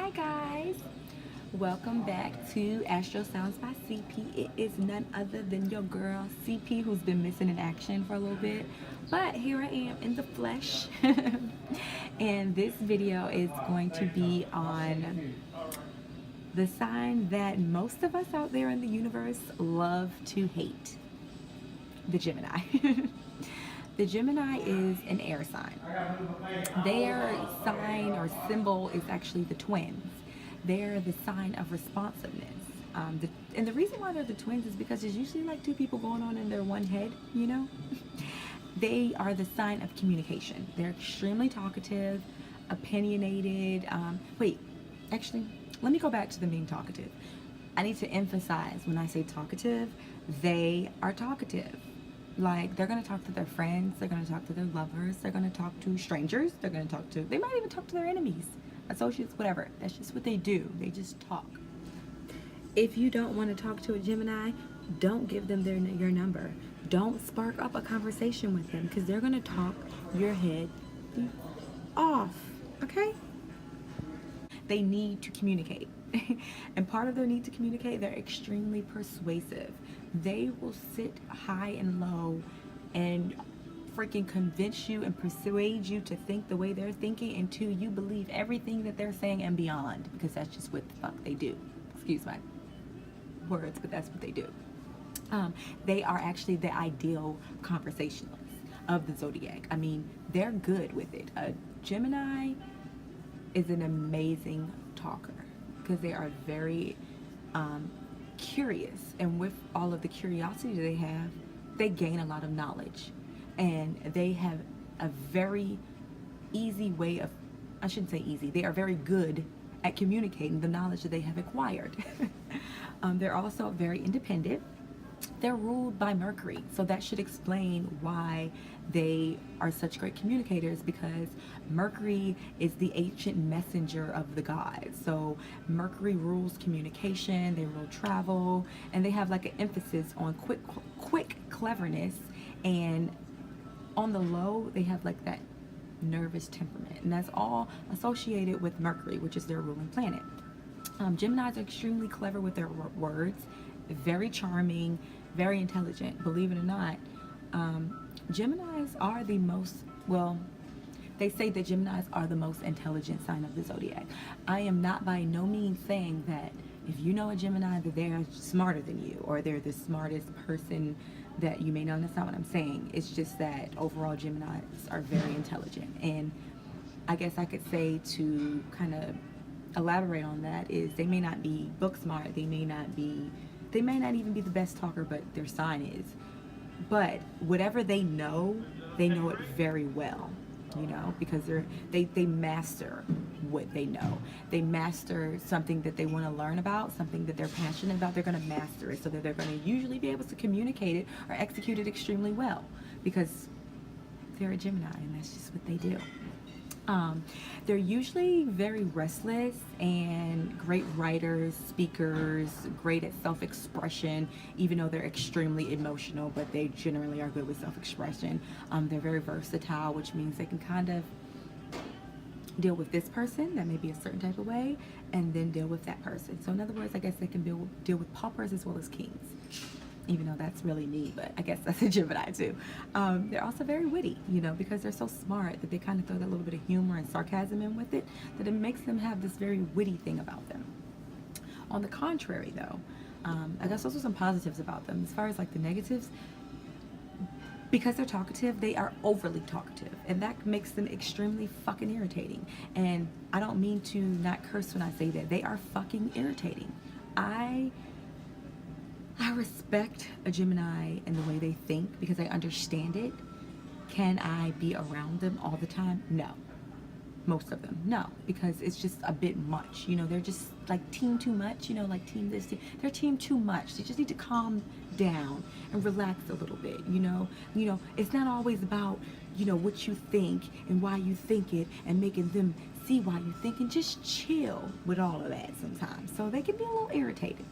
Hi guys, welcome back to Astro Sounds by CP. It is none other than your girl CP, who's been missing in action for a little bit, but here I am in the flesh. And this video is going to be on the sign that most of us out there in the universe love to hate, the Gemini. The Gemini is an air sign. Their sign or symbol is actually the twins. They're the sign of responsiveness. And the reason why they're the twins is because there's usually like two people going on in their one head, you know? They are the sign of communication. They're extremely talkative, opinionated. Actually, let me go back to them being talkative. I need to emphasize when I say talkative, they are talkative. Like, they're going to talk to their friends, they're going to talk to their lovers, they're going to talk to strangers, they might even talk to their enemies, associates, whatever. That's just what they do. They just talk. If you don't want to talk to a Gemini, don't give them your number. Don't spark up a conversation with them, because they're going to talk your head off, okay? They need to communicate. And part of their need to communicate, they're extremely persuasive. They will sit high and low and freaking convince you and persuade you to think the way they're thinking until you believe everything that they're saying and beyond, because that's just what the fuck they do. Excuse my words, but that's what they do. They are actually the ideal conversationalists of the zodiac. I mean, they're good with it. A Gemini is an amazing talker because they are very curious, and with all of the curiosity they have, they gain a lot of knowledge, and they have a very easy way of, I shouldn't say easy, they are very good at communicating the knowledge that they have acquired. They're also very independent. They're ruled by Mercury, so that should explain why they are such great communicators, because Mercury is the ancient messenger of the gods. So Mercury rules communication, they rule travel, and they have like an emphasis on quick cleverness, and on the low they have like that nervous temperament, and that's all associated with Mercury, which is their ruling planet. Geminis are extremely clever with their words, very charming, very intelligent. Believe it or not, Geminis are the most, well, they say that Geminis are the most intelligent sign of the zodiac. I am not by no means saying that if you know a Gemini that they're smarter than you or they're the smartest person that you may know. That's not what I'm saying. It's just that overall Geminis are very intelligent. And I guess I could say, to kind of elaborate on that, is they may not be book smart, they may not even be the best talker, but their sign is. But whatever they know it very well, you know, because they master what they know. They master something that they want to learn about, something that they're passionate about. They're going to master it, so that they're going to usually be able to communicate it or execute it extremely well, because they're a Gemini and that's just what they do. They're usually very restless and great writers, speakers, great at self-expression, even though they're extremely emotional, but they generally are good with self-expression. They're very versatile, which means they can kind of deal with this person that may be a certain type of way and then deal with that person. So in other words, I guess they can deal with paupers as well as kings. Even though that's really me, but I guess that's a Gemini too. They're also very witty, you know, because they're so smart that they kind of throw that little bit of humor and sarcasm in with it, that it makes them have this very witty thing about them. On the contrary though, I guess also some positives about them. As far as like the negatives, because they're talkative, they are overly talkative, and that makes them extremely fucking irritating. And I don't mean to not curse when I say that. They are fucking irritating. I respect a Gemini and the way they think because I understand it. Can I be around them all the time? No. Most of them, no, because it's just a bit much. You know, they're just like team too much, you know, like team this, team. They're team too much. They just need to calm down and relax a little bit, you know. It's not always about, you know, what you think and why you think it and making them see why you think, and just chill with all of that sometimes. So they can be a little irritated.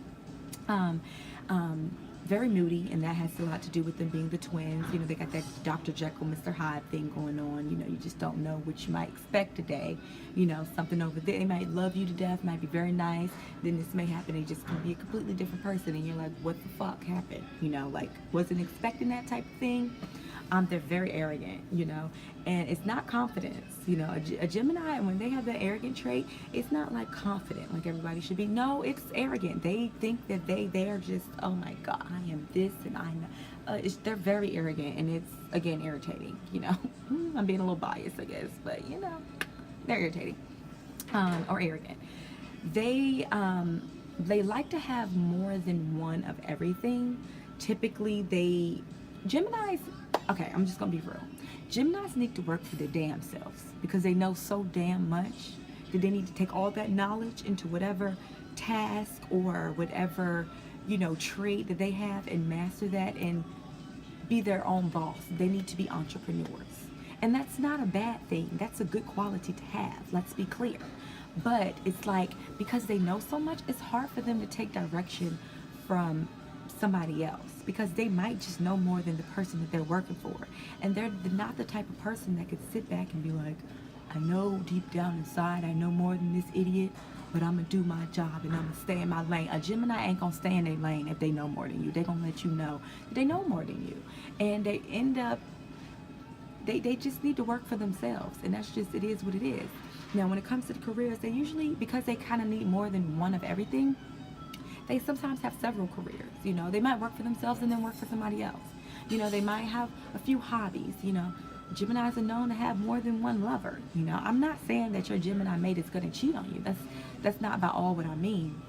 very moody, and that has a lot to do with them being the twins. You know, they got that Dr. Jekyll, Mr. Hyde thing going on. You know, you just don't know what you might expect today. You know, something over there, they might love you to death, might be very nice. Then this may happen, they just gonna be a completely different person, and you're like, what the fuck happened? You know, like, wasn't expecting that type of thing. They're very arrogant, you know, and it's not confidence. You know, a Gemini, when they have that arrogant trait, it's not like confident like everybody should be. No, it's arrogant. They think that they are just, oh my God, I am this and I know. They're very arrogant, and it's, again, irritating, you know. I'm being a little biased, I guess, but, you know, they're irritating, or arrogant. They like to have more than one of everything. Typically, Geminis, okay, I'm just gonna be real. Geminis need to work for their damn selves, because they know so damn much that they need to take all that knowledge into whatever task or whatever, you know, trait that they have, and master that and be their own boss. They need to be entrepreneurs. And that's not a bad thing. That's a good quality to have. Let's be clear. But it's like, because they know so much, it's hard for them to take direction from somebody else, because they might just know more than the person that they're working for, and they're not the type of person that could sit back and be like, I know deep down inside I know more than this idiot, but I'm gonna do my job and I'm gonna stay in my lane. A Gemini ain't gonna stay in their lane if they know more than you. They're gonna let you know that they know more than you, and they end up, they just need to work for themselves, and that's just, it is what it is. Now, when it comes to the careers, they usually, because they kind of need more than one of everything, they sometimes have several careers. You know, they might work for themselves and then work for somebody else. You know, they might have a few hobbies. You know, Geminis are known to have more than one lover. You know, I'm not saying that your Gemini mate is going to cheat on you. That's not about all what I mean.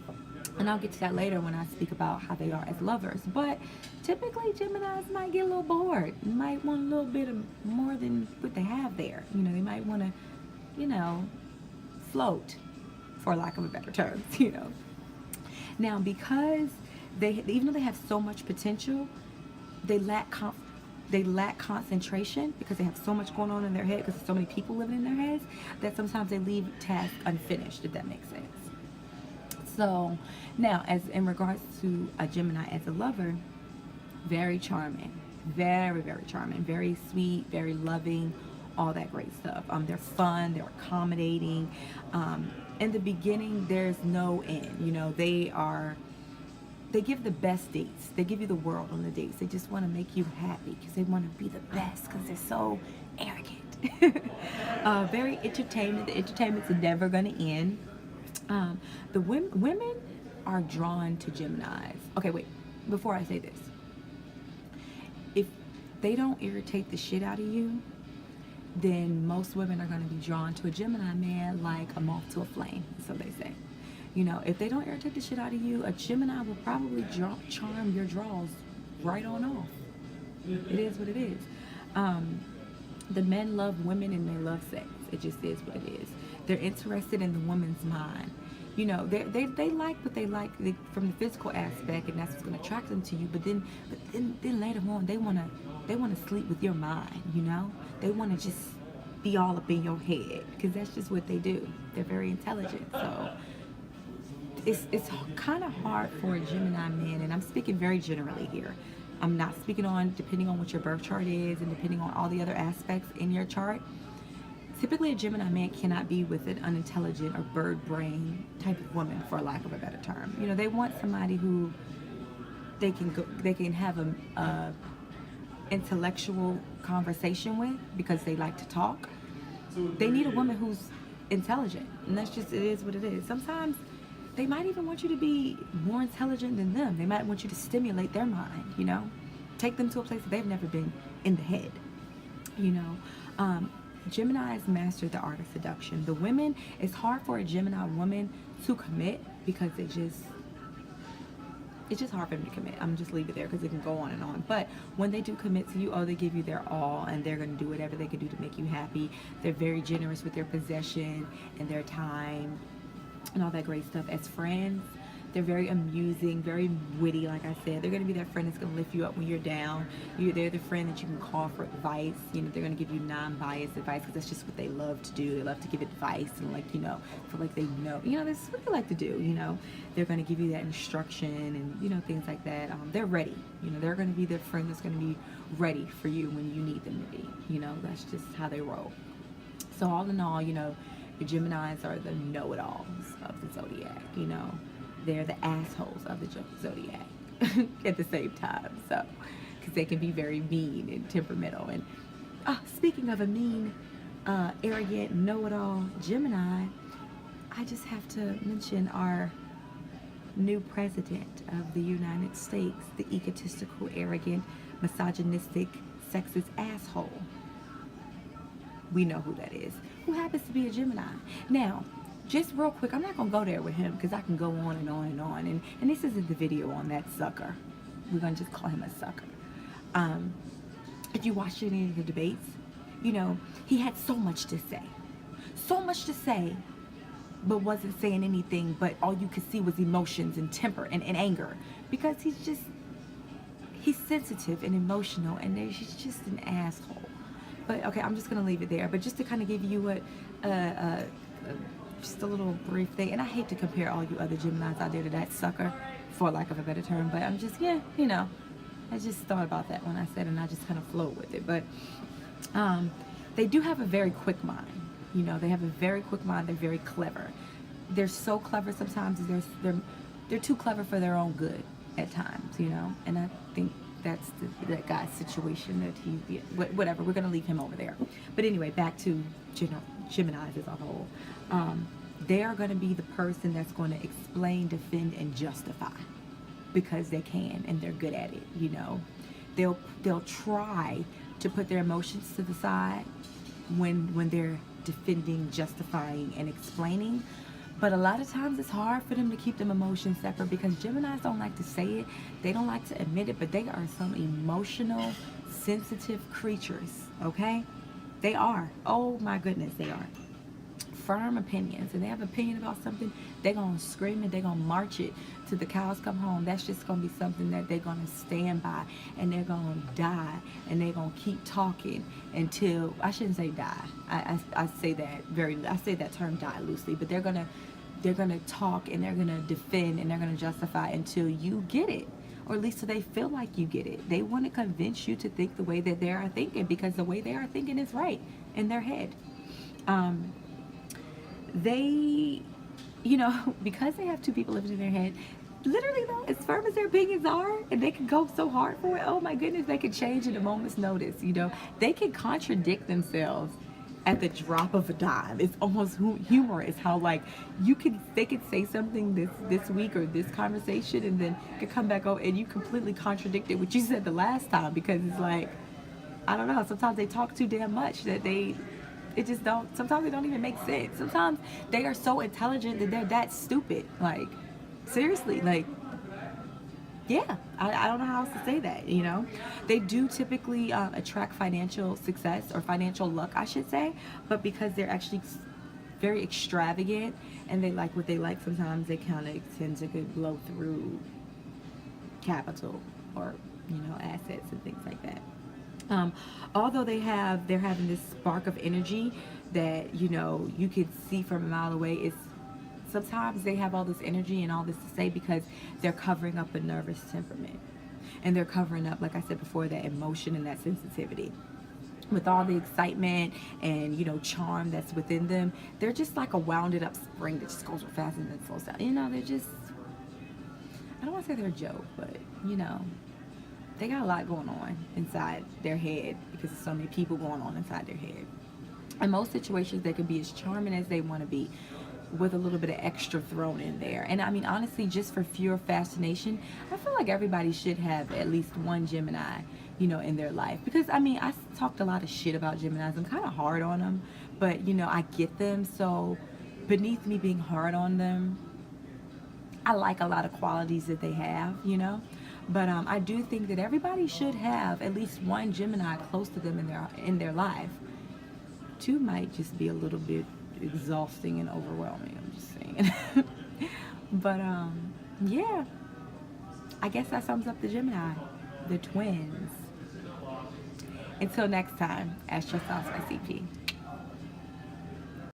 And I'll get to that later when I speak about how they are as lovers. But typically, Geminis might get a little bored. You might want a little bit of more than what they have there. You know, they might want to, you know, float, for lack of a better term, you know. Now, because even though they have so much potential, they lack concentration, because they have so much going on in their head, because there's so many people living in their heads, that sometimes they leave tasks unfinished, if that makes sense. So now, as in regards to a Gemini as a lover, very charming, very, very charming, very sweet, very loving, all that great stuff. They're fun, they're accommodating. In the beginning, there's no end. You know, they give the best dates. They give you the world on the dates. They just want to make you happy, because they want to be the best, because they're so arrogant. Very entertainment. The entertainment's never going to end. The women are drawn to Geminis. Okay, wait. Before I say this, if they don't irritate the shit out of you, then most women are going to be drawn to a Gemini man like a moth to a flame, so they say. You know, if they don't irritate the shit out of you, a Gemini will probably charm your draws right on off. It is what it is. The men love women and they love sex. It just is what it is. They're interested in the woman's mind. You know, they like what they like from the physical aspect, and that's what's going to attract them to you. But then later on, they want to sleep with your mind. You know, they want to just be all up in your head, because that's just what they do. They're very intelligent. So it's kind of hard for a Gemini man, and I'm speaking very generally here. I'm not speaking on depending on what your birth chart is and depending on all the other aspects in your chart. Typically, a Gemini man cannot be with an unintelligent or bird brain type of woman, for lack of a better term. You know, they want somebody who they can have a intellectual conversation with, because they like to talk. They need a woman who's intelligent, and that's just, it is what it is. Sometimes they might even want you to be more intelligent than them. They might want you to stimulate their mind, you know, take them to a place that they've never been in the head, you know. Geminis master the art of seduction. The women, it's hard for a Gemini woman to commit, because it's just hard for them to commit. I'm just leave it there, because it can go on and on. But when they do commit to you, oh, they give you their all, and they're going to do whatever they can do to make you happy. They're very generous with their possession and their time and all that great stuff. As friends, They're very amusing, very witty, like I said. They're going to be that friend that's going to lift you up when you're down. They're the friend that you can call for advice. You know, they're going to give you non-biased advice because that's just what they love to do. They love to give advice and, like, you know, feel like they know. You know, this is what they like to do, you know. They're going to give you that instruction and, you know, things like that. They're ready. You know, they're going to be the friend that's going to be ready for you when you need them to be. You know, that's just how they roll. So all in all, you know, the Geminis are the know-it-alls of the zodiac, you know. They're the assholes of the zodiac at the same time. So, because they can be very mean and temperamental. And speaking of a mean, arrogant, know-it-all Gemini, I just have to mention our new president of the United States, the egotistical, arrogant, misogynistic, sexist asshole. We know who that is, who happens to be a Gemini. Now, just real quick, I'm not going to go there with him because I can go on and on and on. And this isn't the video on that sucker. We're going to just call him a sucker. If you watched any of the debates, you know, he had so much to say. So much to say, but wasn't saying anything, but all you could see was emotions and temper and anger. Because he's sensitive and emotional, and he's just an asshole. But okay, I'm just gonna leave it there. But just to kind of give you just a little brief thing, and I hate to compare all you other Geminis out there to that sucker, for lack of a better term. But I'm just, yeah, you know, I just thought about that when I said, and I just kind of flowed with it. But they do have a very quick mind. You know, they have a very quick mind. They're very clever. They're so clever sometimes. They're too clever for their own good at times. You know, and I think that's that guy's situation that whatever, we're going to leave him over there. But anyway, back to Geminis as a whole. They are going to be the person that's going to explain, defend, and justify because they can and they're good at it. You know, they'll try to put their emotions to the side when they're defending, justifying, and explaining. But a lot of times it's hard for them to keep them emotions separate because Geminis don't like to say it. They don't like to admit it, but they are some emotional, sensitive creatures, okay? They are. Oh my goodness, they are. Firm opinions. And they have an opinion about something, they're going to scream it, they're going to march it till the cows come home. That's just going to be something that they're going to stand by, and they're going to die, and they're going to keep talking until, I shouldn't say die. I say that term die loosely, but they're going to talk, and they're going to defend, and they're going to justify until you get it, or at least so they feel like you get it. They want to convince you to think the way that they are thinking because the way they are thinking is right in their head. They, you know, because they have two people living in their head, literally though, as firm as their opinions are, and they can go so hard for it, oh my goodness, they can change at a moment's notice. You know, they can contradict themselves at the drop of a dime. It's almost humorous how, like, they could say something this week or this conversation, and then could come back over and you completely contradicted what you said the last time, because it's like, I don't know, sometimes they talk too damn much that sometimes they don't even make sense. Sometimes they are so intelligent that they're that stupid. Like, seriously, like, yeah, I don't know how else to say that, you know. They do typically attract financial success, or financial luck, I should say, but because they're actually very extravagant and they like what they like, sometimes they kind of tend to blow through capital or, you know, assets and things like that. Although they're having this spark of energy that, you know, you could see from a mile away. Sometimes they have all this energy and all this to say because they're covering up a nervous temperament, and they're covering up, like I said before, that emotion and that sensitivity. With all the excitement and, you know, charm that's within them, they're just like a wounded up spring that just goes real fast and then slows down. You know, they're just, I don't want to say they're a joke, but, you know, they got a lot going on inside their head because there's so many people going on inside their head. In most situations, they can be as charming as they want to be, with a little bit of extra thrown in there. And I mean, honestly, just for pure fascination, I feel like everybody should have at least one Gemini, you know, in their life. Because I mean, I talked a lot of shit about Geminis. I'm kind of hard on them, but you know, I get them. So beneath me being hard on them, I like a lot of qualities that they have, you know. But I do think that everybody should have at least one Gemini close to them in their life. Two might just be a little bit exhausting and overwhelming, I'm just saying. But Yeah, I guess that sums up the Gemini, the twins. Until next time, ask yourself, SCP.